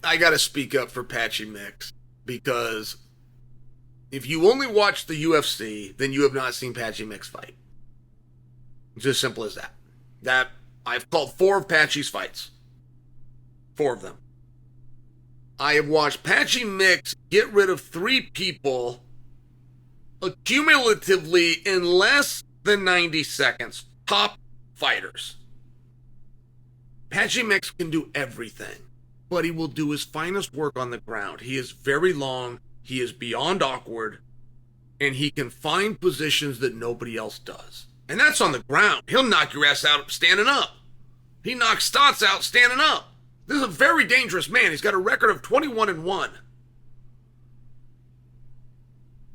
I got to speak up for Patchy Mix because if you only watch the UFC, then you have not seen Patchy Mix fight. It's as simple as that. I've called 4 of Patchy's fights. 4 of them. I have watched Patchy Mix get rid of 3 people cumulatively in less than 90 seconds. Top fighters. Patchy Mix can do everything, but he will do his finest work on the ground. He is very long, he is beyond awkward, and he can find positions that nobody else does. And that's on the ground. He'll knock your ass out standing up. He knocks Stotts out standing up. This is a very dangerous man. He's got a record of 21-1.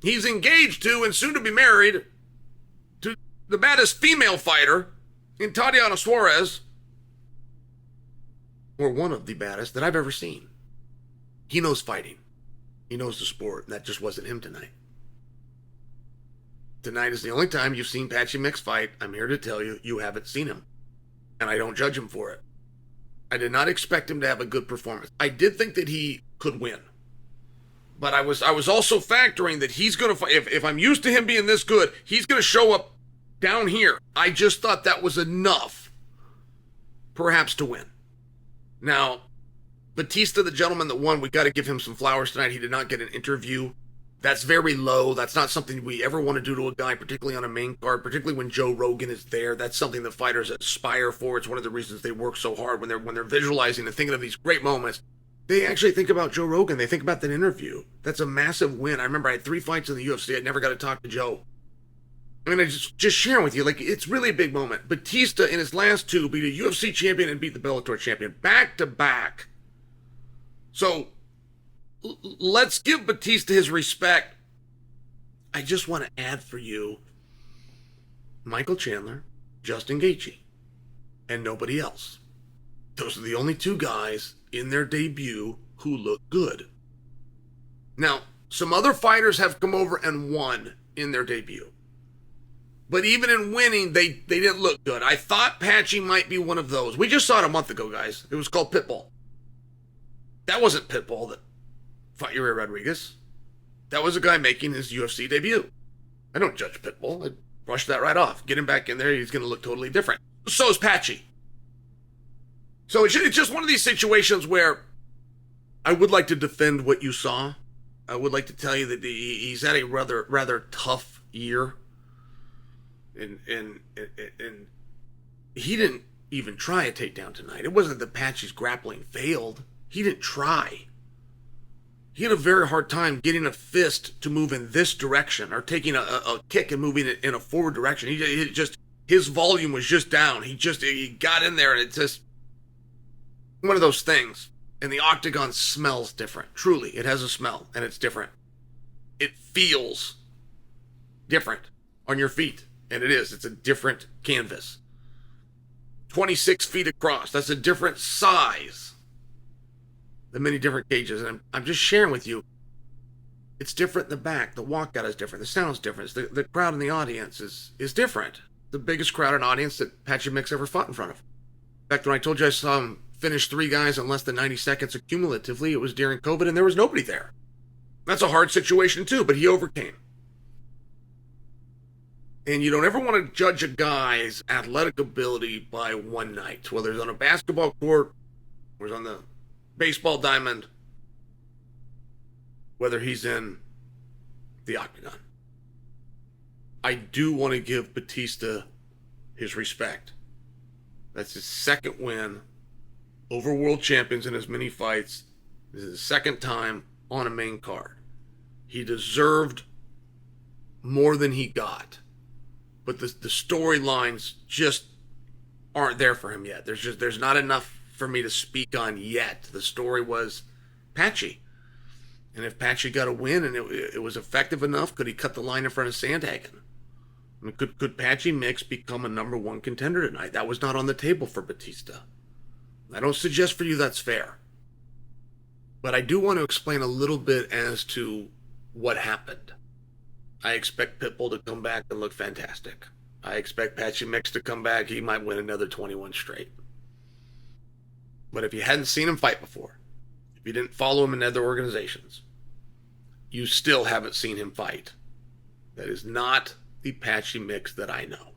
He's engaged to and soon to be married to the baddest female fighter in Tatiana Suarez, or one of the baddest that I've ever seen. He knows fighting. He knows the sport, and that just wasn't him tonight. Tonight is the only time you've seen Patchy Mix fight. I'm here to tell you, you haven't seen him. And I don't judge him for it. I did not expect him to have a good performance. I did think that he could win. But I was also factoring that he's going to fight. If I'm used to him being this good, he's going to show up down here. I just thought that was enough, perhaps, to win. Now, Batista, the gentleman that won, we got to give him some flowers tonight. He did not get an interview. That's very low. That's not something we ever want to do to a guy, particularly on a main card, particularly when Joe Rogan is there. That's something that fighters aspire for. It's one of the reasons they work so hard when they're visualizing and thinking of these great moments. They actually think about Joe Rogan. They think about that interview. That's a massive win. I remember I had 3 fights in the UFC. I never got to talk to Joe. I mean, I just sharing with you, like, it's really a big moment. Batista, in his last 2, beat a UFC champion and beat the Bellator champion back to back. So, let's give Batista his respect. I just want to add for you Michael Chandler, Justin Gaethje, and nobody else. Those are the only 2 guys in their debut who look good. Now, some other fighters have come over and won in their debut. But even in winning, they didn't look good. I thought Patchy might be one of those. We just saw it a month ago, guys. It was called Pitbull. That wasn't Pitbull that fought Uri Rodriguez. That was a guy making his UFC debut. I don't judge Pitbull. I brush that right off. Get him back in there, he's going to look totally different. So is Patchy. So it's just one of these situations where I would like to defend what you saw. I would like to tell you that he's had a rather tough year. And he didn't even try a takedown tonight. It wasn't that Patchy's grappling failed. He didn't try. He had a very hard time getting a fist to move in this direction or taking a kick and moving it in a forward direction. His volume was just down. He got in there and it's just one of those things. And the octagon smells different. Truly, it has a smell and it's different. It feels different on your feet. And it is. It's a different canvas. 26 feet across. That's a different size than many different cages. And I'm just sharing with you, it's different in the back. The walkout is different. The sound's different. The crowd in the audience is different. The biggest crowd and audience that Patchy Mix ever fought in front of. In fact, when I told you I saw him finish 3 guys in less than 90 seconds cumulatively, it was during COVID and there was nobody there. That's a hard situation too, but he overcame. And you don't ever want to judge a guy's athletic ability by one night, whether it's on a basketball court, or it's on the baseball diamond, whether he's in the octagon. I do want to give Batista his respect. That's his 2nd win over world champions in as many fights. This is his 2nd time on a main card. He deserved more than he got. But the storylines just aren't there for him yet. There's not enough for me to speak on yet. The story was Patchy. And if Patchy got a win and it was effective enough, could he cut the line in front of Sandhagen? I mean, could Patchy Mix become a number 1 contender tonight? That was not on the table for Batista. I don't suggest for you that's fair. But I do want to explain a little bit as to what happened. I expect Pitbull to come back and look fantastic. I expect Patchy Mix to come back. He might win another 21 straight. But if you hadn't seen him fight before, if you didn't follow him in other organizations, you still haven't seen him fight. That is not the Patchy Mix that I know.